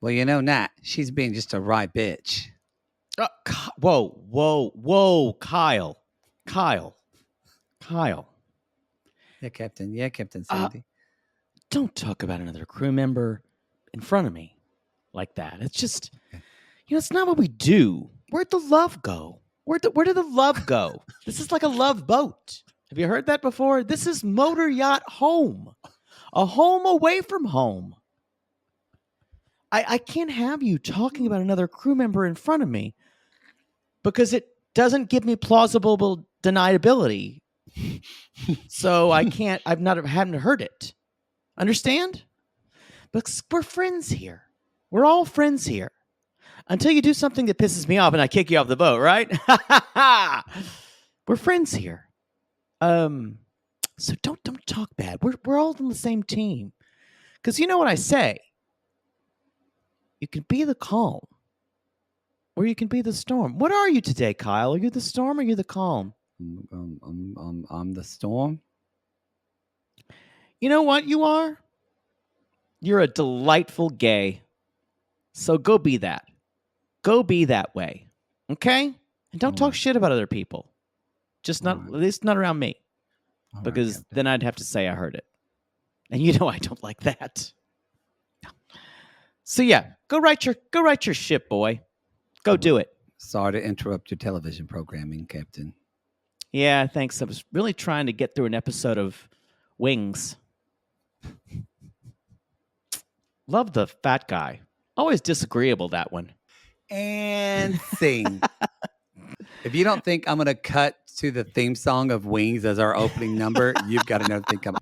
Well, Nat, she's being just a right bitch. Whoa, Kyle. Yeah, Captain. Yeah, Captain Sandy. Don't talk about another crew member in front of me like that. It's just, it's not what we do. Where'd the love go? Where did the love go? This is like a love boat. Have you heard that before? This is motor yacht home. A home away from home. I can't have you talking about another crew member in front of me because it doesn't give me plausible deniability. So I haven't heard it. Understand? But we're friends here. We're all friends here. Until you do something that pisses me off and I kick you off the boat, right? We're friends here. So don't talk bad. We're all on the same team. Because you know what I say? You can be the calm, or you can be the storm. What are you today, Kyle? Are you the storm or are you the calm? I'm the storm. You know what you are? You're a delightful gay. So go be that. Go be that way. Okay? And don't talk shit about other people. Just not, at least not around me. Because then I'd have to say I heard it. And you know I don't like that. So yeah, go write your shit, boy. Go do it. Sorry to interrupt your television programming, Captain. Yeah, thanks. I was really trying to get through an episode of Wings. Love the fat guy. Always disagreeable, that one. And sing. If you don't think I'm going to cut to the theme song of Wings as our opening number, you've got another thing coming.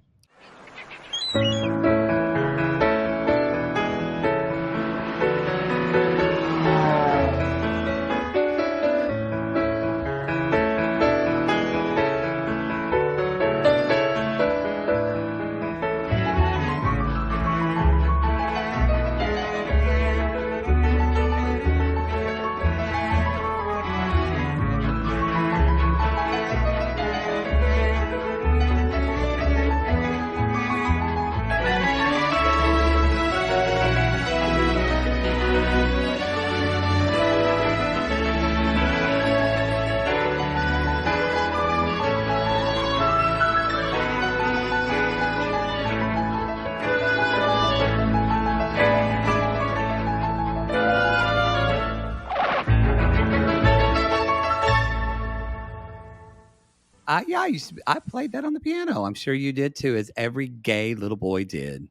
I played that on the piano. I'm sure you did too, as every gay little boy did.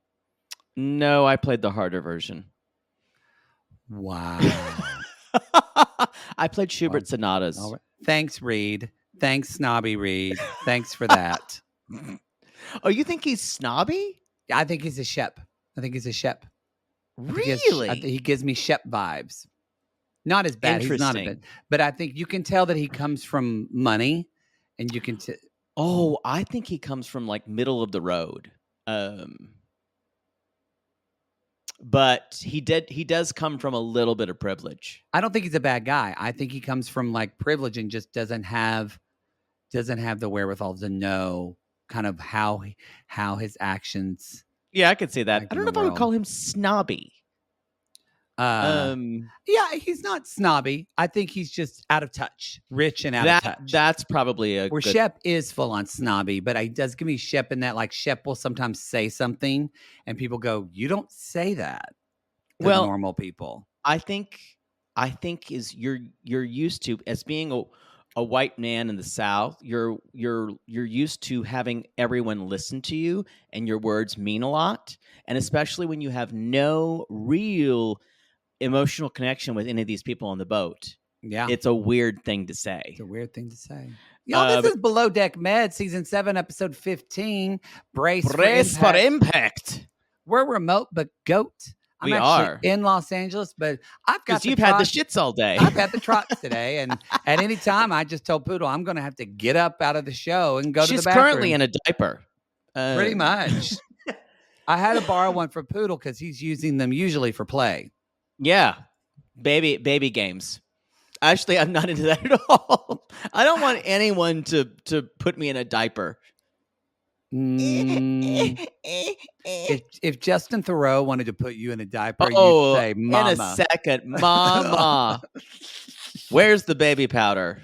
No, I played the harder version. Wow. I played Schubert sonatas. Right. Thanks, Reid. Thanks, snobby Reid. Thanks for that. Oh, you think he's snobby? I think he's a Shep. Really? He gives me Shep vibes. Not as bad. He's not a bit. But I think you can tell that he comes from money. And you can... I think he comes from like middle of the road. But he does come from a little bit of privilege. I don't think he's a bad guy. I think he comes from like privilege and just doesn't have the wherewithal to know kind of how his actions. Yeah, I could say that. I don't know if I would call him snobby. Yeah, he's not snobby. I think he's just out of touch, rich and out of touch. That's probably where Shep is full on snobby, but he does give me Shep in that like Shep will sometimes say something and people go, "You don't say that." To normal people. I think is you're used to as being a white man in the South. You're used to having everyone listen to you and your words mean a lot, and especially when you have no real emotional connection with any of these people on the boat. Yeah. It's a weird thing to say. Y'all, this is Below Deck Med, Season 7, Episode 15. Brace for impact. We're remote, but goat. I'm actually in Los Angeles, but I've got you've had the shits all day. I've had the trots today, and at any time, I just told Poodle I'm going to have to get up out of the show and go to the bathroom. She's currently in a diaper. Pretty much. I had to borrow one for Poodle because he's using them usually for play. Yeah, baby games. Actually, I'm not into that at all. I don't want anyone to put me in a diaper. If Justin Theroux wanted to put you in a diaper, you'd Oh, say, in a "Mama." second, Mama, where's the baby powder?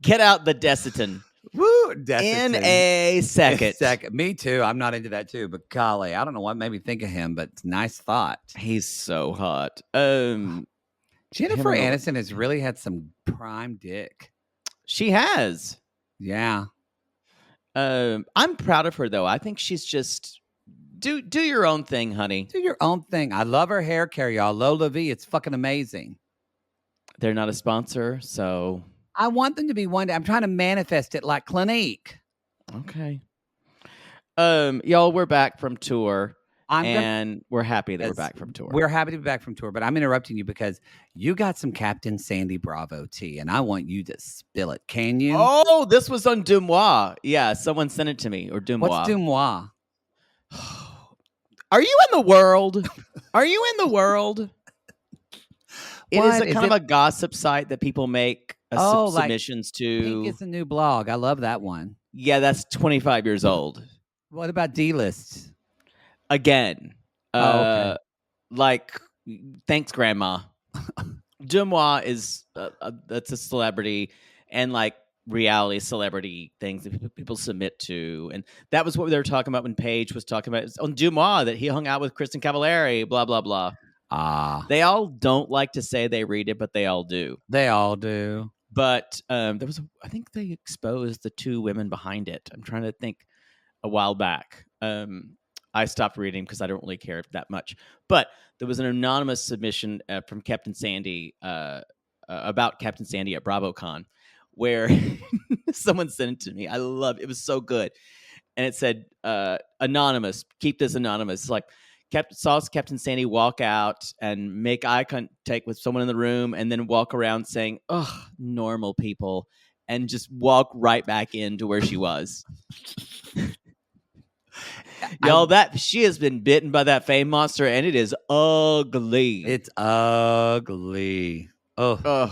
Get out the Desitin. Woo, In Desitin. a second. Me too. I'm not into that too, but golly, I don't know what made me think of him, but it's a nice thought. He's so hot. Jennifer Him and Aniston has really had some prime dick. She has. Yeah. I'm proud of her though. I think she's just do your own thing, honey. Do your own thing. I love her hair care, y'all. Lola V, it's fucking amazing. They're not a sponsor, so I want them to be one day. I'm trying to manifest it like Clinique. okay. Y'all, we're back from tour. We're happy that we're back from tour. We're happy to be back from tour, but I'm interrupting you because you got some Captain Sandy Bravo tea, and I want you to spill it. Can you? Oh, this was on Dumois. Yeah, someone sent it to me, or Dumois. What's Dumois? Are you in the world? Are you in the world? It is a kind of a gossip site that people make submissions to. Pink is a new blog. I love that one. Yeah, that's 25 years old. What about D-List? Again. Okay. Like, thanks, Grandma. Dumois is that's a celebrity, and like reality celebrity things that people submit to, and that was what they were talking about when Paige was talking about on Dumois that he hung out with Kristen Cavallari, blah blah blah. They all don't like to say they read it, but they all do. They all do. But there was I think they exposed the two women behind it. I'm trying to think. A while back, I stopped reading because I don't really care that much. But there was an anonymous submission from Captain Sandy about Captain Sandy at BravoCon, where someone sent it to me. I love it. It was so good, and it said, "Anonymous, keep this anonymous." It's like saw Captain Sandy walk out and make eye contact with someone in the room, and then walk around saying, "Ugh, normal people," and just walk right back into where she was. Y'all, that she has been bitten by that fame monster, and it is ugly. It's ugly. Ugh.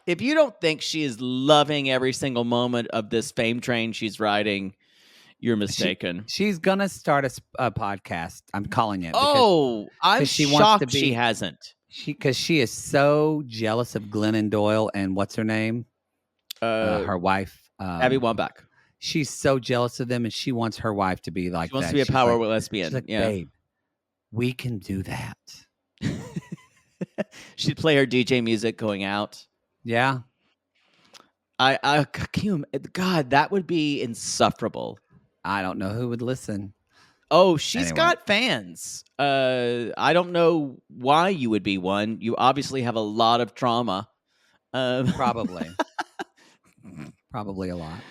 If you don't think she is loving every single moment of this fame train she's riding, you're mistaken. She's gonna start a podcast. I'm calling it. I'm shocked she hasn't. Because she is so jealous of Glennon Doyle and what's her name, her wife, Abby Wambach. She's so jealous of them, and she wants her wife to be like that. She wants to be a power lesbian. She's like, babe, we can do that. She'd play her DJ music going out. Yeah. God, that would be insufferable. I don't know who would listen. Oh, she's got fans. I don't know why you would be one. You obviously have a lot of trauma. Probably. Probably a lot.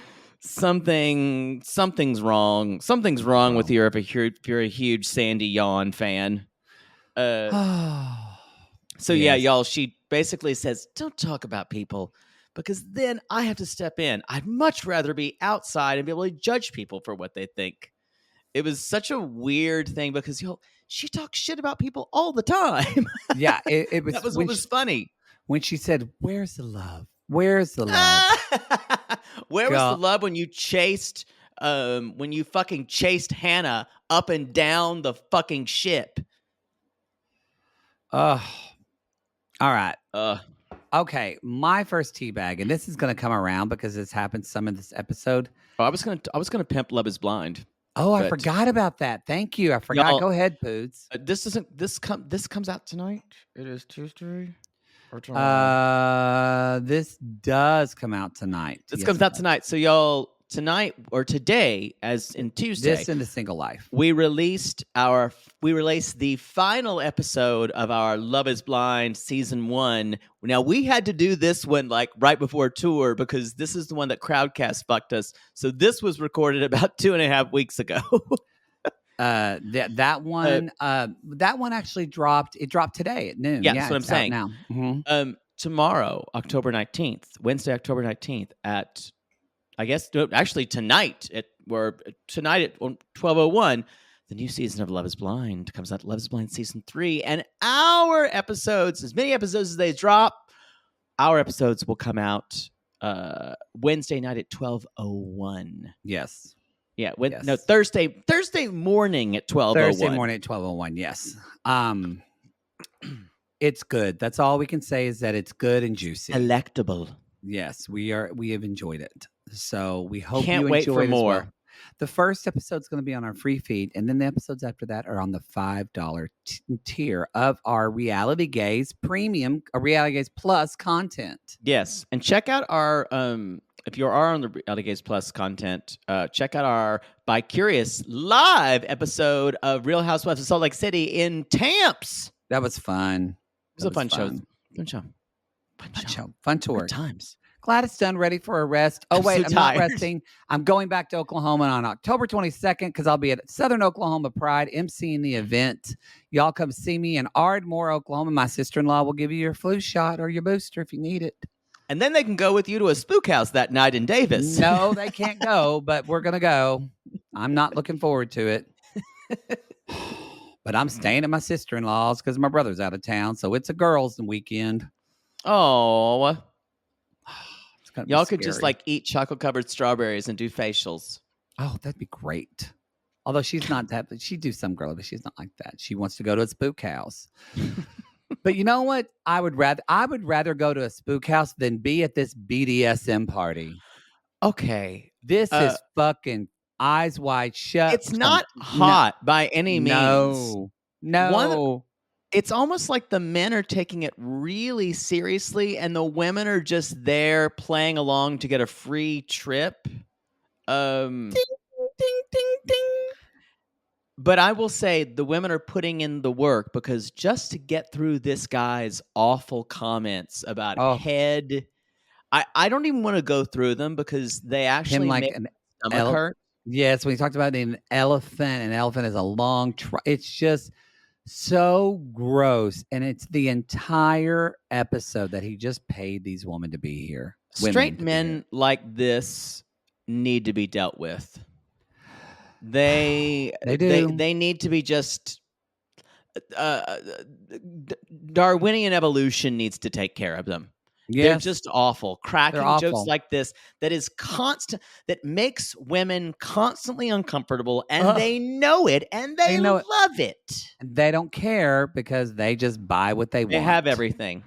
Something's wrong. Something's wrong with you if you're a huge Sandy Yawn fan. So yeah, y'all, she basically says, don't talk about people because then I have to step in. I'd much rather be outside and be able to judge people for what they think. It was such a weird thing because she talks shit about people all the time. Yeah, it was. That was what was funny. When she said, "Where's the love? Where's the love? Where was the love when you fucking chased Hannah up and down the fucking ship?" All right. Okay, my first teabag, and this is going to come around because this happened some in this episode. Oh, I was gonna pimp Love Is Blind. Oh, I forgot about that. Thank you. I forgot. Y'all, go ahead, Poods. This comes out tonight. It is Tuesday. This does come out tonight. This comes out tonight. So y'all, tonight or today, as in Tuesday, this in the single life, we released the final episode of our Love Is Blind season 1. Now we had to do this one like right before tour because this is the one that Crowdcast fucked us. So this was recorded about 2.5 weeks ago. That one actually dropped. It dropped today at noon. Yeah, that's what I'm saying. Now, mm-hmm. Tomorrow, October 19th, Wednesday, October 19th at, I guess, actually tonight at 12:01, the new season of Love Is Blind comes out. Love Is Blind season 3, and our episodes, as many episodes as they drop, our episodes will come out Wednesday night at 12:01. Yes. Yeah, no, Yes. Thursday morning at 12:01. Thursday morning at 12:01. Yes. It's good. That's all we can say is that it's good and juicy. Delectable. Yes, we have enjoyed it. So we hope Can't you wait for enjoy it as more. well. The first episode's going to be on our free feed, and then the episodes after that are on the $5 tier of our Reality Gaze Premium, Reality Gaze Plus content. Yes, and check out our if you are on the Reality Gaze Plus content, check out our By Curious live episode of Real Housewives of Salt Lake City in Tamps. That was fun. It was a fun show. Fun show. Fun tour. Good times. Glad it's done. Ready for a rest. Oh, wait, I'm not resting. I'm going back to Oklahoma on October 22nd because I'll be at Southern Oklahoma Pride emceeing the event. Y'all come see me in Ardmore, Oklahoma. My sister-in-law will give you your flu shot or your booster if you need it. And then they can go with you to a spook house that night in Davis. No, they can't go, but we're going to go. I'm not looking forward to it. But I'm staying at my sister-in-law's because my brother's out of town. So it's a girls' weekend. Oh. Y'all could scary. just like eat chocolate-covered strawberries and do facials. Oh, that'd be great. Although she's not that, she'd do some girl, but she's not like that. She wants to go to a spook house. But you know what? I would rather go to a spook house than be at this BDSM party. Okay. This is fucking eyes wide shut. It's not hot by any means. No. It's almost like the men are taking it really seriously and the women are just there playing along to get a free trip. Ding, ding, ding, ding. But I will say the women are putting in the work because just to get through this guy's awful comments about head, I don't even want to go through them because they actually make my stomach hurt. Yes, when he talked about an elephant is a long it's just so gross. And it's the entire episode that he just paid these women to be here. Straight men like this need to be dealt with. They do. They need to be just Darwinian evolution needs to take care of them. Yes. They're just awful. Cracking jokes like this that is constant, that makes women constantly uncomfortable, and they know it, and they love it. They don't care because they just buy what they want. They have everything.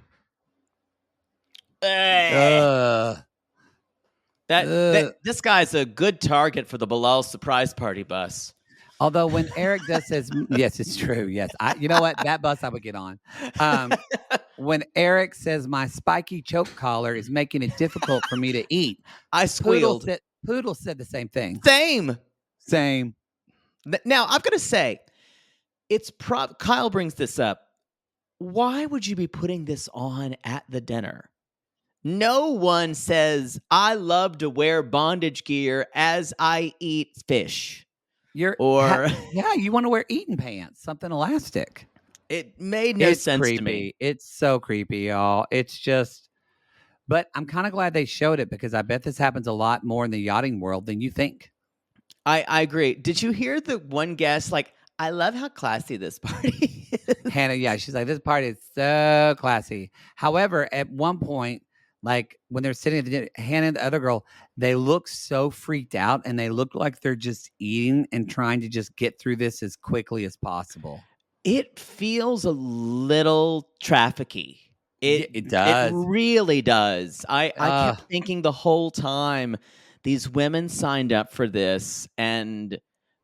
This guy's a good target for the Bilal surprise party bus. Although when Eric does says, yes, it's true. Yes. You know what? That bus I would get on. When Eric says my spiky choke collar is making it difficult for me to eat, I squealed. Poodle said the same thing. Same. Now, I've got to say, Kyle brings this up. Why would you be putting this on at the dinner? No one says, I love to wear bondage gear as I eat fish. You want to wear eating pants, something elastic. It made no sense creepy. To me. It's so creepy, y'all. It's just, but I'm kind of glad they showed it because I bet this happens a lot more in the yachting world than you think. I agree. Did you hear the one guest like, I love how classy this party is? Hannah, she's like, this party is so classy. However, at one point, like when they're sitting at the dinner, Hannah and the other girl, they look so freaked out and they look like they're just eating and trying to just get through this as quickly as possible. It feels a little trafficky. It does. It really does. I kept thinking the whole time these women signed up for this, and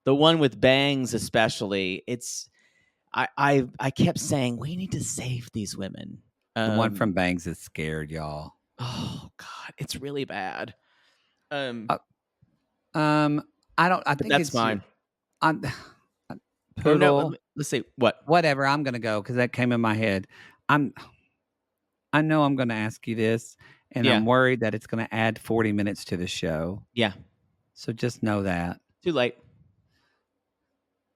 the one with bangs especially, I kept saying, we need to save these women. The one from Bangs is scared, y'all. Oh God, it's really bad. I think that's fine. Poodle. No, let's see what. Whatever. I'm gonna go because that came in my head. I know I'm gonna ask you this, and I'm worried that it's gonna add 40 minutes to the show. Yeah. So just know that. Too late.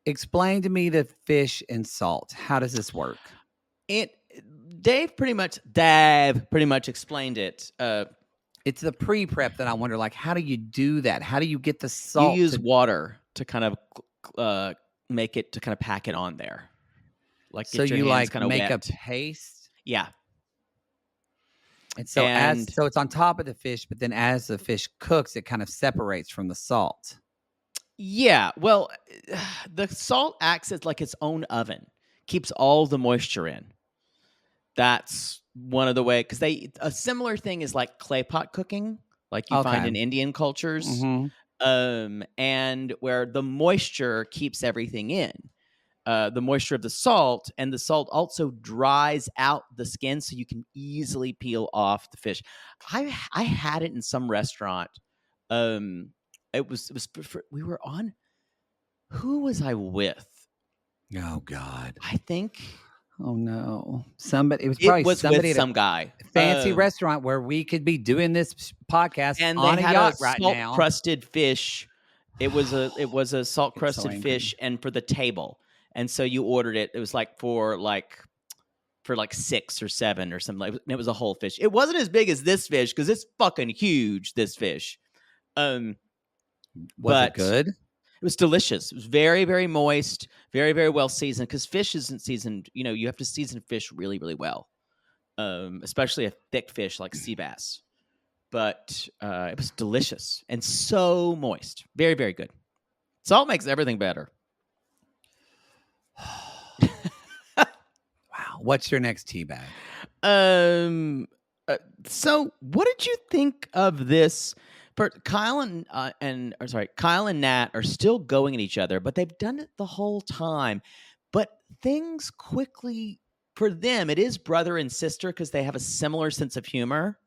Explain to me the fish and salt. How does this work? Dave pretty much explained it. It's the pre-prep that I wonder, like, how do you do that? How do you get the salt? You use water to kind of make it, to kind of pack it on there. Like, so you like make a paste? Yeah. And so so it's on top of the fish, but then as the fish cooks, it kind of separates from the salt. Yeah, well, the salt acts as like its own oven, keeps all the moisture in. That's one of the way, because a similar thing is like clay pot cooking, like you find Okay. in Indian cultures, Mm-hmm. and where the moisture keeps everything in. The moisture of the salt, and the salt also dries out the skin, so you can easily peel off the fish. I had it in some restaurant. Um, we were on. Who was I with? Oh God. I think Oh no. Somebody. It was it probably was with somebody at a some guy. fancy restaurant where we could be doing this podcast And they on a had a yacht right salt now. crusted fish. It was a salt Get so crusted angry. fish, and for the table. And so you ordered it. It was like for 6 or 7 or something. Like, and it was a whole fish. It wasn't as big as this fish because it's fucking huge. This fish. Was But it good? it was delicious. It was very, very moist, very, very well seasoned. Because fish isn't seasoned. You have to season fish really, really well, especially a thick fish like sea bass. But it was delicious and so moist. Very, very good. Salt makes everything better. Wow. What's your next tea bag? So what did you think of this? Kyle and Nat are still going at each other, but they've done it the whole time. But things quickly, for them, it is brother and sister because they have a similar sense of humor,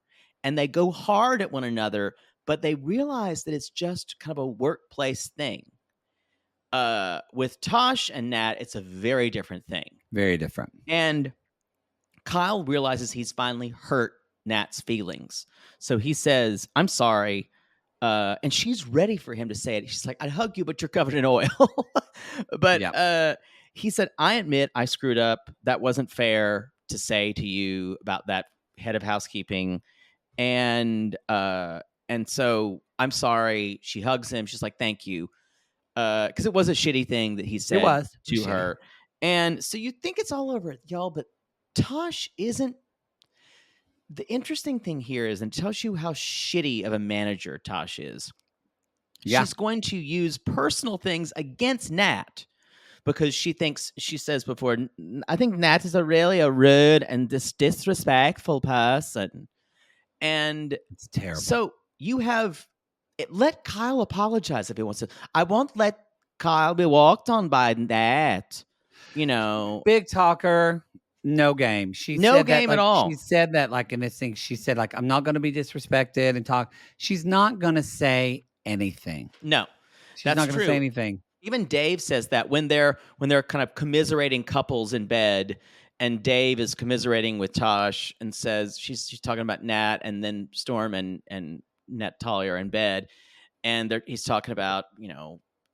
and they go hard at one another. But they realize that it's just kind of a workplace thing. With Tosh and Nat, it's a very different thing. Very different. And Kyle realizes he's finally hurt Nat's feelings. So he says, I'm sorry. And she's ready for him to say it. She's like, I'd hug you, but you're covered in oil. But he said, I admit I screwed up. That wasn't fair to say to you about that head of housekeeping. And so I'm sorry. She hugs him. She's like, thank you. Because it was a shitty thing that he said to her. And so you think it's all over, y'all, but Tosh isn't. The interesting thing here is, and it tells you how shitty of a manager Tosh is. Yeah. She's going to use personal things against Nat because she says before, I think Nat is a rude and disrespectful person. And it's terrible. So you have let Kyle apologize if he wants to. I won't let Kyle be walked on by Nat. Big talker. No game. She no said game that, at all. She said that in this thing. She said I'm not going to be disrespected and talk. She's not going to say anything. No, she's not going to say anything. Even Dave says that when they're kind of commiserating couples in bed, and Dave is commiserating with Tosh and says she's talking about Nat, and then Storm and Natalya are in bed, and he's talking about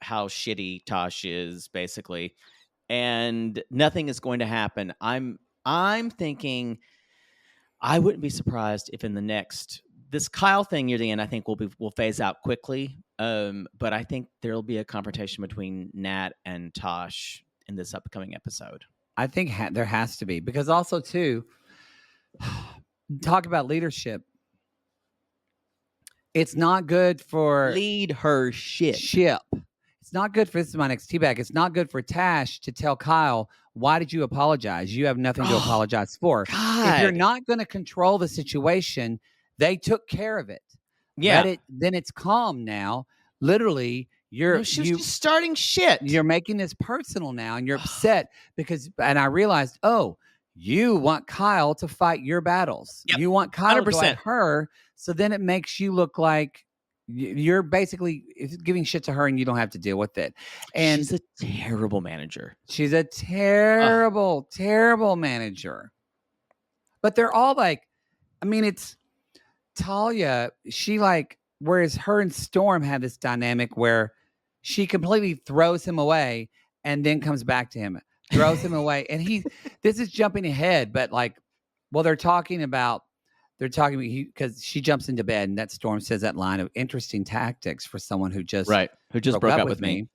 how shitty Tosh is basically. And nothing is going to happen. I'm thinking I wouldn't be surprised if in this Kyle thing near the end, I think will phase out quickly. But I think there'll be a confrontation between Nat and Tosh in this upcoming episode. I think there has to be, because also too, talk about leadership. It's not good for lead her ship. It's not good for, this is my next teabag. It's not good for Tash to tell Kyle, why did you apologize? You have nothing to apologize for. God. If you're not going to control the situation, they took care of it. Yeah. Then it's calm now. Literally, she's just starting shit. You're making this personal now, and you're upset and I realized, you want Kyle to fight your battles. Yep. You want Kyle 100%. To fight her. So then it makes you look like you're basically giving shit to her, and you don't have to deal with it. And she's a terrible manager. She's a terrible, terrible manager. But they're all it's Talia. She whereas her and Storm had this dynamic where she completely throws him away and then comes back to him, throws him away. And this is jumping ahead, but they're talking because she jumps into bed, and that Storm says that line of interesting tactics for someone who just broke up with me.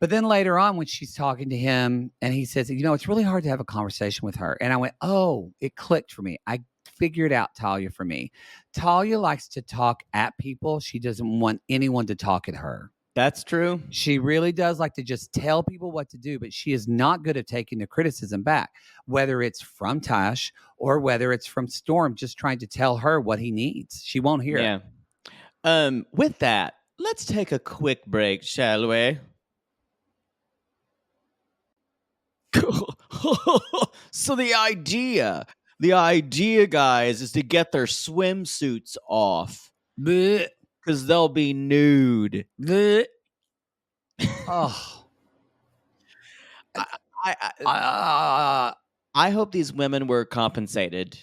But then later on, when she's talking to him, and he says, it's really hard to have a conversation with her. And I went, it clicked for me. I figured out Talia for me. Talia likes to talk at people. She doesn't want anyone to talk at her. That's true. She really does like to just tell people what to do, but she is not good at taking the criticism back, whether it's from Tash or whether it's from Storm just trying to tell her what he needs. She won't hear it. With that, let's take a quick break, shall we? So the idea, guys, is to get their swimsuits off because they'll be nude. Oh, I hope these women were compensated.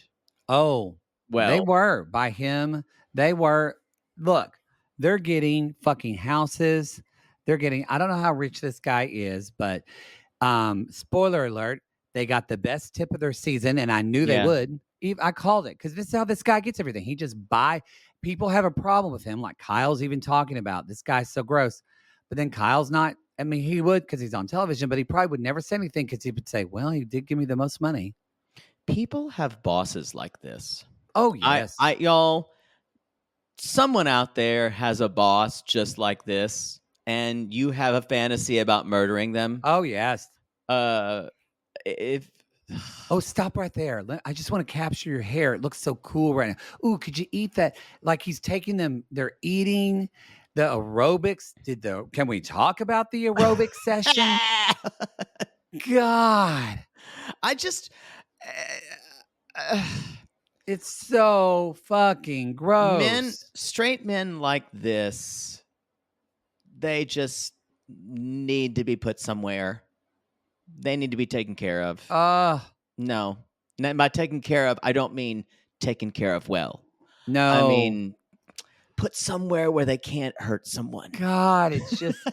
Oh, well, they were by him. They were. Look, they're getting fucking houses. They're getting. I don't know how rich this guy is, but spoiler alert, they got the best tip of their season, and I knew they would. I called it because this is how this guy gets everything. He just buy. People have a problem with him, like Kyle's even talking about. This guy's so gross, but then Kyle's not. I mean, he would because he's on television, but he probably would never say anything because he would say, "Well, he did give me the most money." People have bosses like this. Oh yes, y'all. Someone out there has a boss just like this, and you have a fantasy about murdering them. Oh yes. If Oh, stop right there. I just want to capture your hair. It looks so cool right now. Ooh, could you eat that? Like he's taking them. They're eating the aerobics. Can we talk about the aerobic session? God, I just. It's so fucking gross. Straight men like this, they just need to be put somewhere. They need to be taken care of. No. By taken care of, I don't mean taken care of well. No. I mean, put somewhere where they can't hurt someone. God,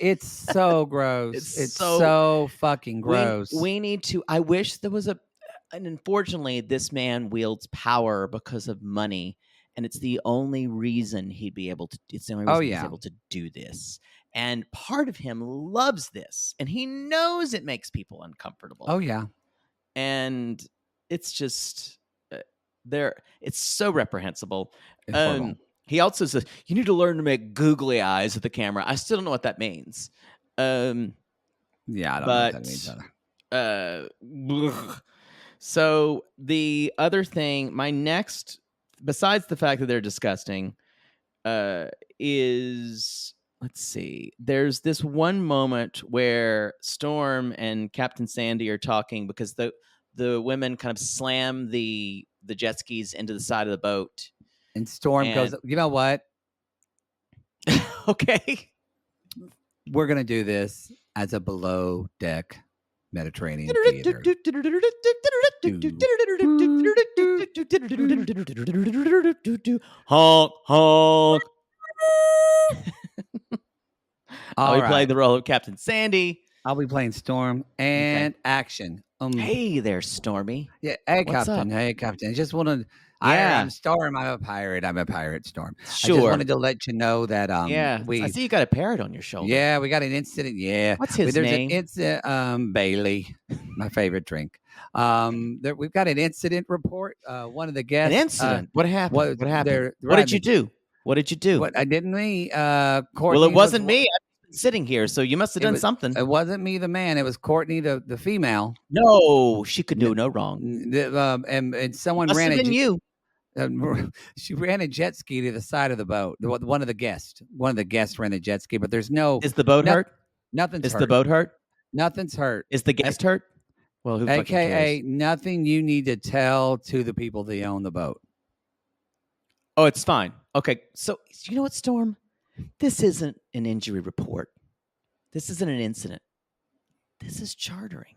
it's so gross. It's so fucking gross. We need to, I wish there was and unfortunately, this man wields power because of money, and it's the only reason he'd be able to. It's the only reason he's able to do this. And part of him loves this, and he knows it makes people uncomfortable. Oh yeah, and it's just it's so reprehensible. He also says you need to learn to make googly eyes at the camera. I still don't know what that means. Yeah, I don't know what that means either. So the other thing, my next, besides the fact that they're disgusting, is, let's see, there's this one moment where Storm and Captain Sandy are talking because the women kind of slam the jet skis into the side of the boat. And Storm goes, you know what? Okay. We're going to do this as a below deck Mediterranean theater. Honk, honk. I'll be playing the role of Captain Sandy. I'll be playing Storm and action. Hey there, Stormy. Yeah, hey, Captain. Hey, Captain. I just wanted. I'm Storm. I'm a pirate, Storm. Sure. I just wanted to let you know that I see you got a parrot on your shoulder. Yeah, we got an incident. Yeah. What's his name? It's Bailey, my favorite drink. We've got an incident report. One of the guests. An incident? What happened? What happened? What did you do? What did you do? What I didn't me. Well, it wasn't me. I'm sitting here, so you must have done something. It wasn't me, the man. It was Courtney, the female. No, she could do no wrong. And someone must ran have been you. She ran a jet ski to the side of the boat. One of the guests ran the jet ski, but there's no. Is the boat hurt? Nothing's hurt. Is the boat hurt? Nothing's hurt. Is the guest hurt? Well, who AKA nothing you need to tell to the people that own the boat. Oh, it's fine. Okay, so you know what, Storm? This isn't an injury report. This isn't an incident. This is chartering.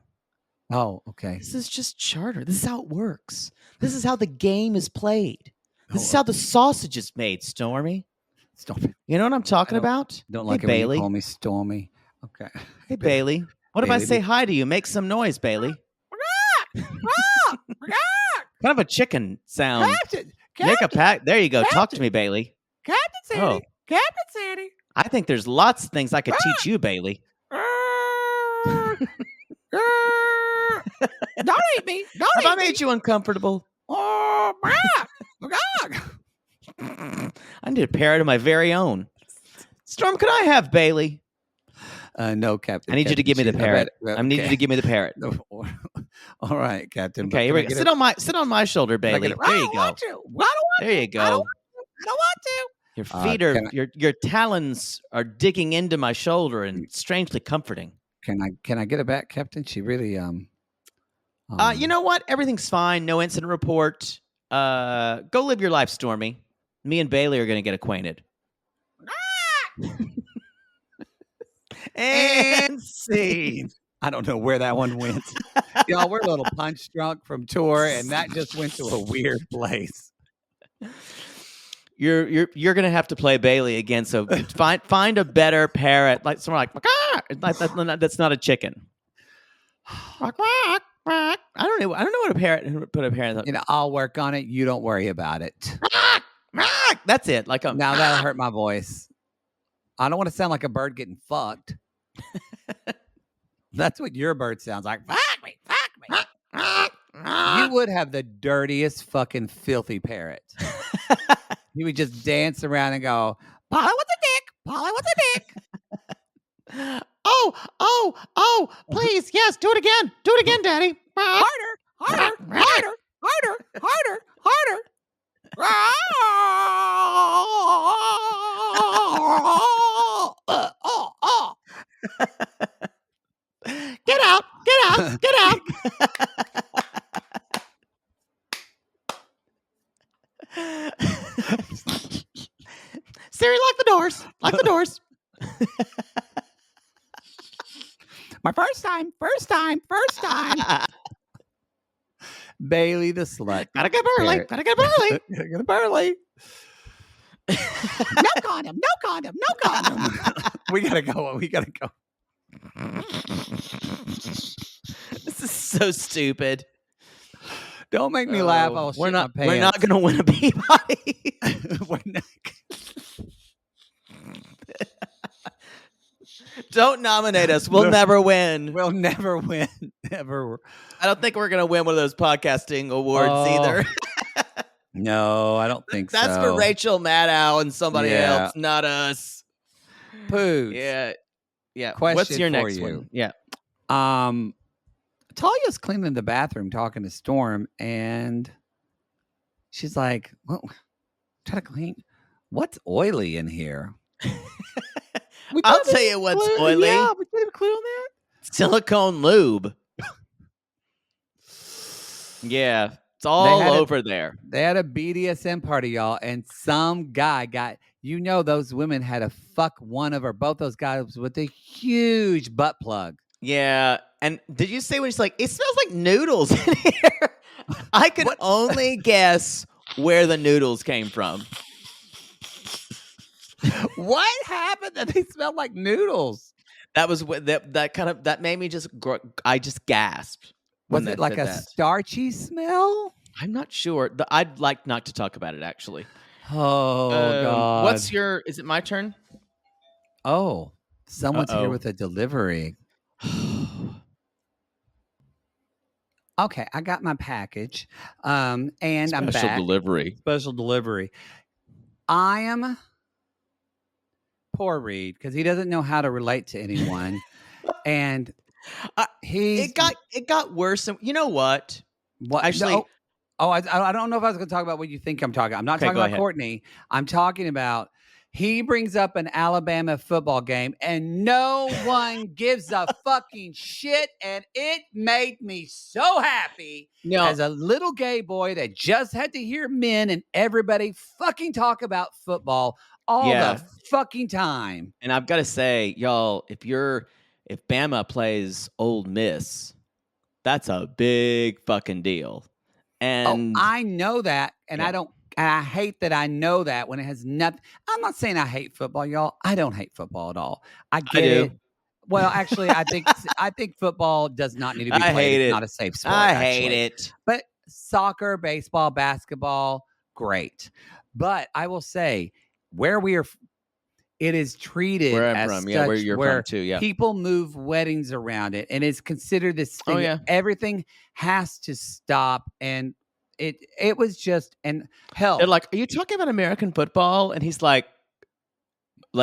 Oh, okay. This is just charter. This is how it works. This is how the game is played. This is how the sausage is made, Stormy. Stormy. You know what I'm talking about? Don't like it when you call me Stormy. Okay. Hey, Bailey. What if I say hi to you? Make some noise, Bailey. Kind of a chicken sound. Captain. Make a pack. There you go. Captain. Talk to me, Bailey. Captain Sandy. Oh. Captain Sandy. I think there's lots of things I could teach you, Bailey. Don't eat me. Have I made you uncomfortable? Oh, I need a parrot of my very own. Storm, could I have Bailey? No, Captain. I need you to give me the parrot. I need you to give me the parrot. All right, Captain. Okay, here we go. Sit on my shoulder, Bailey. There you go. There you go. I don't want to. Your feet your talons are digging into my shoulder and strangely comforting. Can I get it back, Captain? She really you know what? Everything's fine. No incident report. Go live your life, Stormy. Me and Bailey are going to get acquainted. And scene. I don't know where that one went. Y'all, we're a little punch drunk from tour, and that just went to a weird place. You're gonna have to play Bailey again. So find a better parrot, like someone that's not a chicken. I don't know what a parrot. Put a parrot. I'll work on it. You don't worry about it. That's it. Now that'll hurt my voice. I don't want to sound like a bird getting fucked. That's what your bird sounds like. Fuck me. You would have the dirtiest fucking filthy parrot. He would just dance around and go, Polly, what's a dick? Polly, what's a dick? Oh, please, yes, do it again. Do it again, Daddy. Harder. Get out. Siri, lock the doors. My first time. Bailey the slut. Gotta get Burley. No condom. We gotta go. This is so stupid. Don't make me laugh. We're not gonna win a Peabody. Don't nominate us. We'll never win. We'll never win. Never. I don't think we're gonna win one of those podcasting awards either. No, I don't think That's for Rachel Maddow and somebody else, not us. Pooh. Yeah. Question What's your next you. one? Yeah. Talia's cleaning the bathroom talking to Storm, and she's like, well, try to clean. What's oily in here? I'll tell you what's oily. Yeah, we gave a clue on that. Silicone lube. Yeah. It's all over there. They had a BDSM party, y'all, and some guy those women had to fuck one of or both those guys with a huge butt plug. Yeah. And did you say when she's like, it smells like noodles in here? I could only guess where the noodles came from. What happened that they smelled like noodles? That was that made me I just gasped. Was it like a starchy smell? I'm not sure. I'd like not to talk about it, actually. Oh, God. Is it my turn? Oh, someone's here with a delivery. Okay, I got my package. And I'm back. Special delivery. I am poor Reid because he doesn't know how to relate to anyone. And it got worse. You know what? What actually? No. I don't know if I was going to talk about what you think I'm talking. I'm not talking about Courtney. I'm talking about he brings up an Alabama football game and no one gives a fucking shit, and it made me so happy as a little gay boy that just had to hear men and everybody fucking talk about football all the fucking time. And I've got to say, y'all, if Bama plays Ole Miss, that's a big fucking deal. And I know that, and I hate that I know that when it has nothing. I'm not saying I hate football, y'all. I don't hate football at all. I get it. Well, actually, I think football does not need to be played. I hate it's not a safe sport. I hate it. But soccer, baseball, basketball, great. But I will say it is treated where I'm as from, such where you're from too, people move weddings around it, and it's considered this thing. Oh, yeah. Everything has to stop, and it was just, and hell, they're like, are you talking about American football? And he's like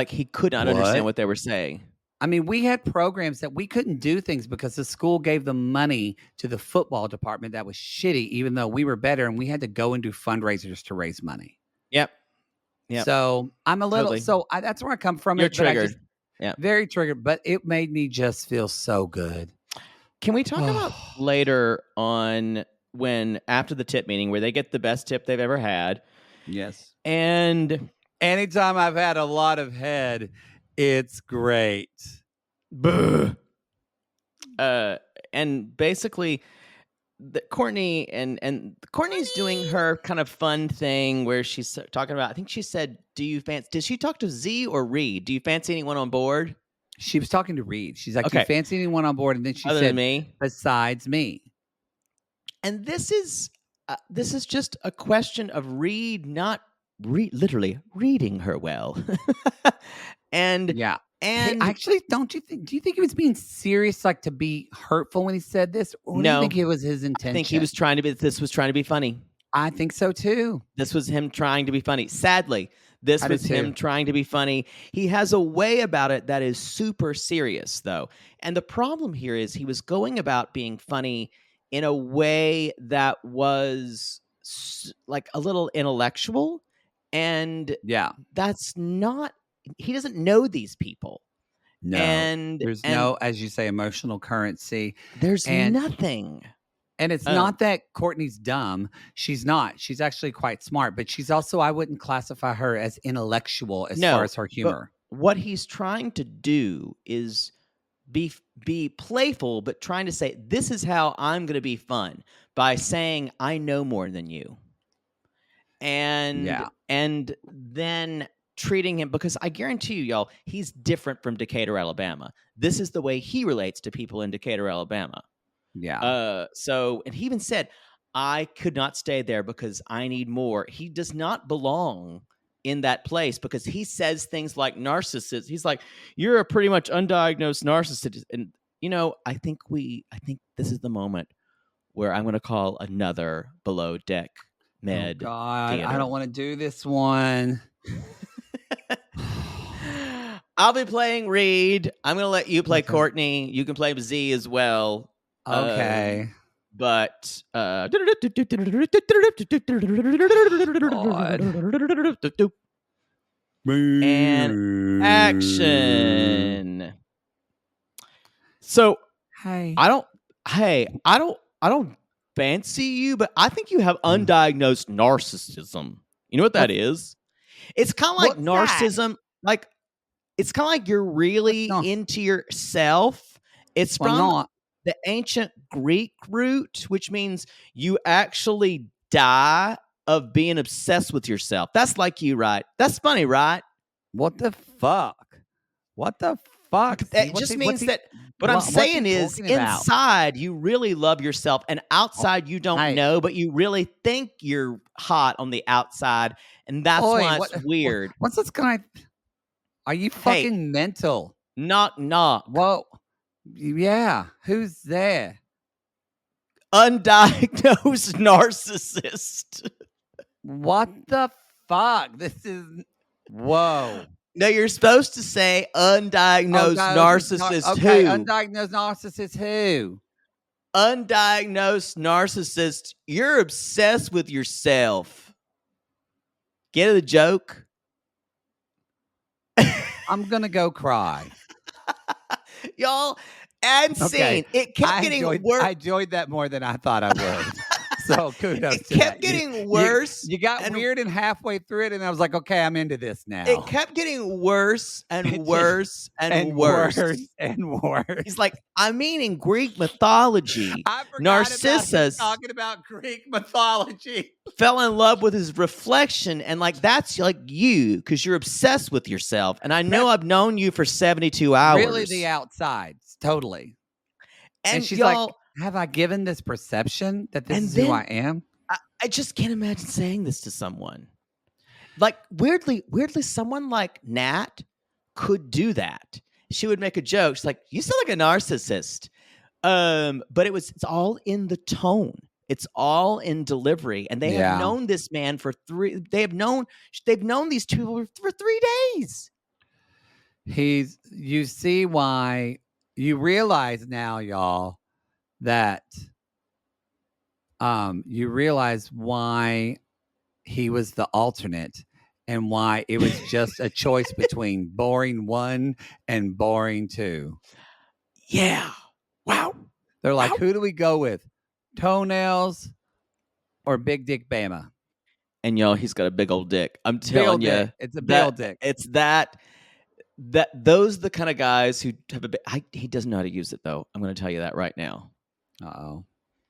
he could not understand what they were saying. I mean, we had programs that we couldn't do things because the school gave the money to the football department that was shitty, even though we were better, and we had to go and do fundraisers to raise money. Yep. So I'm a little, that's where I come from. You're triggered. Very triggered, but it made me just feel so good. Can we talk about later on when after the tip meeting where they get the best tip they've ever had? Yes. And anytime I've had a lot of head, it's great. And basically Courtney and Courtney's doing her kind of fun thing where she's talking about, I think she said, did she talk to Z or Reid? Do you fancy anyone on board? She was talking to Reid. She's like, do you fancy anyone on board? And then she said, me? Besides me. And this is just a question of Reid not literally reading her well. And yeah. And hey, actually, do you think he was being serious, like to be hurtful when he said this? Or do you think it was his intention? I think he was this was trying to be funny. I think so too. This was him trying to be funny. Sadly, this was him trying to be funny. He has a way about it that is super serious, though. And the problem here is he was going about being funny in a way that was like a little intellectual. And that's not, he doesn't know these people. No, and there's no, as you say, emotional currency. There's nothing. And it's not that Courtney's dumb. She's not. She's actually quite smart, but she's also, I wouldn't classify her as intellectual as far as her humor. What he's trying to do is be playful, but trying to say, this is how I'm going to be fun by saying, I know more than you. And then treating him, because I guarantee you, y'all, he's different from Decatur, Alabama. This is the way he relates to people in Decatur, Alabama. Yeah. And he even said, I could not stay there because I need more. He does not belong in that place because he says things like narcissist. He's like, you're a pretty much undiagnosed narcissist. And, I think this is the moment where I'm going to call another below deck med. Oh God, theater. I don't want to do this one. I'll be playing Reid. I'm going to let you play Courtney. You can play Z as well. Okay. But and action. So I don't fancy you, but I think you have undiagnosed narcissism. You know what that is? It's kind of like narcissism. Like it's kind of like you're really into yourself. It's from the ancient Greek root, which means you actually die of being obsessed with yourself. That's like you, right? That's funny, right? What the fuck? It just means that what I'm saying is inside you really love yourself and outside you don't know, but you really think you're hot on the outside. And that's why it's weird. What's this guy? Are you fucking mental? Knock, knock. Whoa. Yeah. Who's there? Undiagnosed narcissist. What the fuck? This is... Whoa. No, you're supposed to say undiagnosed narcissist who? Undiagnosed narcissist who? Undiagnosed narcissist. You're obsessed with yourself. Get the joke? I'm going to go cry. Y'all, and scene. It kept getting worse. I enjoyed that more than I thought I would. So kudos. It kept getting worse. You got weird and halfway through it, and I was like, okay, I'm into this now. It kept getting worse and worse and worse and worse. He's like, I mean, in Greek mythology, Narcissus talking about Greek mythology fell in love with his reflection, and like that's like you because you're obsessed with yourself. And I know I've known you for 72 hours. Really, the outsides, totally. And she's like, have I given this perception that this is who I am? I just can't imagine saying this to someone. Like weirdly, someone like Nat could do that. She would make a joke. She's like, "You sound like a narcissist," but it's all in the tone. It's all in delivery, and they have known this man for they've known these two for 3 days. You see why, you realize now, y'all, that you realize why he was the alternate and why it was just a choice between boring 1 and boring 2. Yeah. Wow. They're like, who do we go with? Toenails or Big Dick Bama? And y'all, he's got a big old dick. I'm telling you, it's a big old dick. It's that those are the kind of guys who have he doesn't know how to use it though. I'm going to tell you that right now. Uh-oh.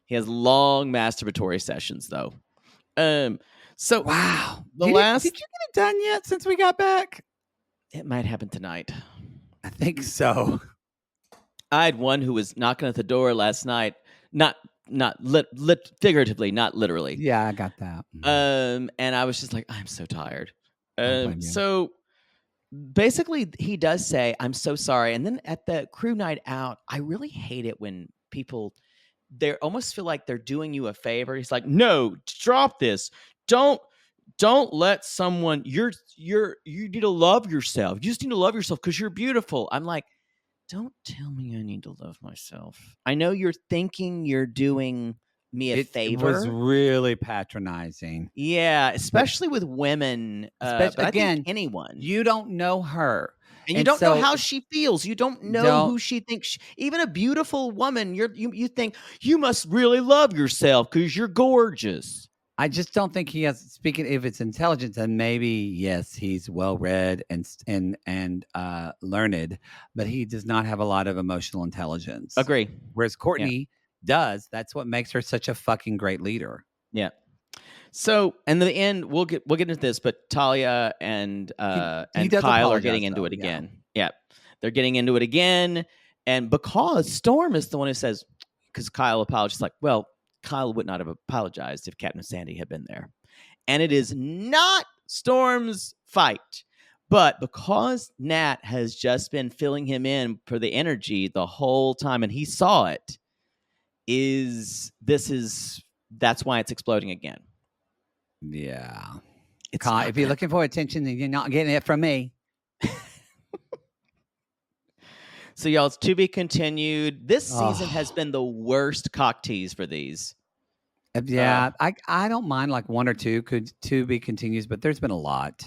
He has long masturbatory sessions though. So wow. Did you get it done yet since we got back? It might happen tonight. I think so. I had one who was knocking at the door last night. Not figuratively, not literally. Yeah, I got that. And I was just like, I'm so tired. So basically, he does say, I'm so sorry. And then at the crew night out, I really hate it when people, they almost feel like they're doing you a favor. He's like, no, drop this. Don't let someone, you need to love yourself. You just need to love yourself because you're beautiful. I'm like, don't tell me I need to love myself. I know you're thinking you're doing me a favor. It was really patronizing. Yeah, especially with women. But again, I think anyone. You don't know her. And you don't know how she feels. You don't know who she thinks. Even a beautiful woman, you think, you must really love yourself because you're gorgeous. I just don't think he has. Speaking if it's intelligence, then maybe yes, he's well read and learned, but he does not have a lot of emotional intelligence. Agree. Whereas Courtney does. That's what makes her such a fucking great leader. Yeah. So, and in the end, we'll get into this, but Talia and Kyle are getting into it again. Yeah, they're getting into it again, and because Storm is the one who says, because Kyle apologized, like, well, Kyle would not have apologized if Captain Sandy had been there. And it is not Storm's fight. But because Nat has just been filling him in for the energy the whole time, and he saw it, that's why it's exploding again. Yeah. If you're looking for attention, then you're not getting it from me. So, y'all, it's to be continued. This season has been the worst cock tease for these. Yeah, I don't mind like 1 or 2 could to be continues, but there's been a lot.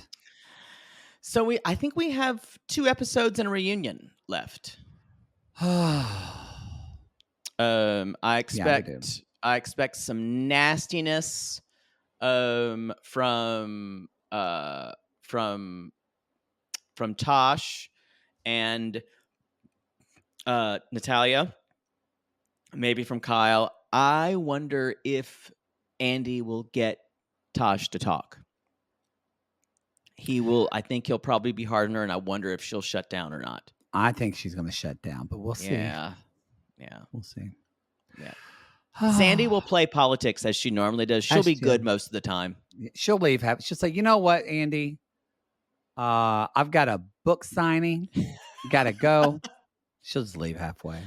So I think we have 2 episodes and a reunion left. I expect some nastiness from Tosh and Natalya, maybe from Kyle. I wonder if Andy will get Tosh to talk. He will. I think he'll probably be hard on her, and I wonder if she'll shut down or not. I think she's going to shut down, but we'll see. Yeah, we'll see. Yeah. Sandy will play politics as she normally does. She'll be good most of the time. She'll leave. She'll say, you know what, Andy? I've got a book signing. Got to go. She'll just leave halfway.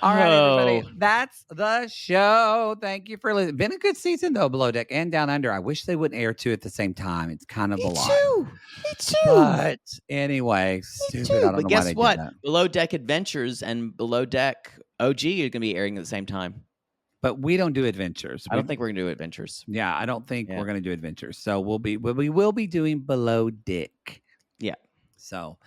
All right, everybody. That's the show. Thank you for listening. Been a good season, though, Below Deck and Down Under. I wish they wouldn't air 2 at the same time. It's kind of a lot. Me too. But anyway, stupid. I don't know guess why they what? did that. Below Deck Adventures and Below Deck OG are going to be airing at the same time. But we don't do adventures. I don't think we're going to do adventures. Yeah, I don't think we're going to do adventures. So we will be doing Below Deck. Yeah. So,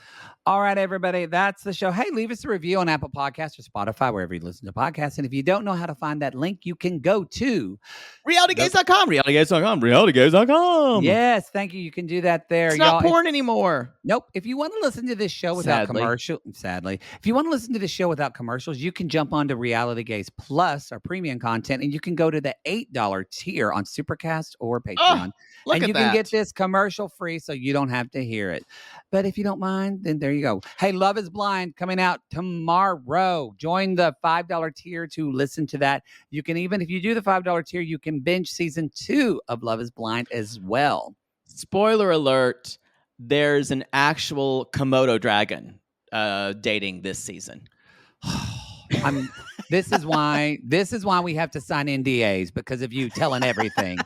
all right, everybody, that's the show. Hey, leave us a review on Apple Podcasts or Spotify, wherever you listen to podcasts. And if you don't know how to find that link, you can go to realitygaze.com, realitygaze.com. Yes, thank you. You can do that there. It's not porn anymore. Nope. If you want to listen to this show without commercials, if you want to listen to this show without commercials, you can jump onto Reality Gaze Plus, our premium content, and you can go to the $8 tier on Supercast or Patreon. And you can get this commercial free so you don't have to hear it. But if you don't mind, then there you go. Hey, Love is Blind coming out tomorrow. Join the $5 tier to listen to that. You can even, if you do the $5 tier, you can binge season 2 of Love is Blind as well. Spoiler alert, there's an actual Komodo dragon dating this season. This is why we have to sign NDAs, because of you telling everything.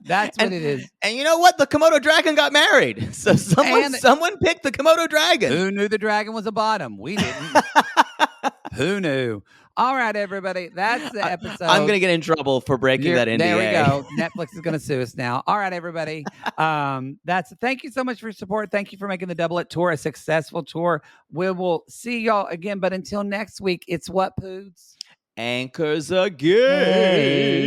That's what it is. And you know what? The Komodo dragon got married. So someone picked the Komodo dragon. Who knew the dragon was a bottom? We didn't. Who knew? All right, everybody. That's the episode. I'm going to get in trouble for breaking that NDA. There we go. Netflix is going to sue us now. All right, everybody. Thank you so much for your support. Thank you for making the Double It Tour a successful tour. We will see y'all again. But until next week, it's what, Poods? Anchors again.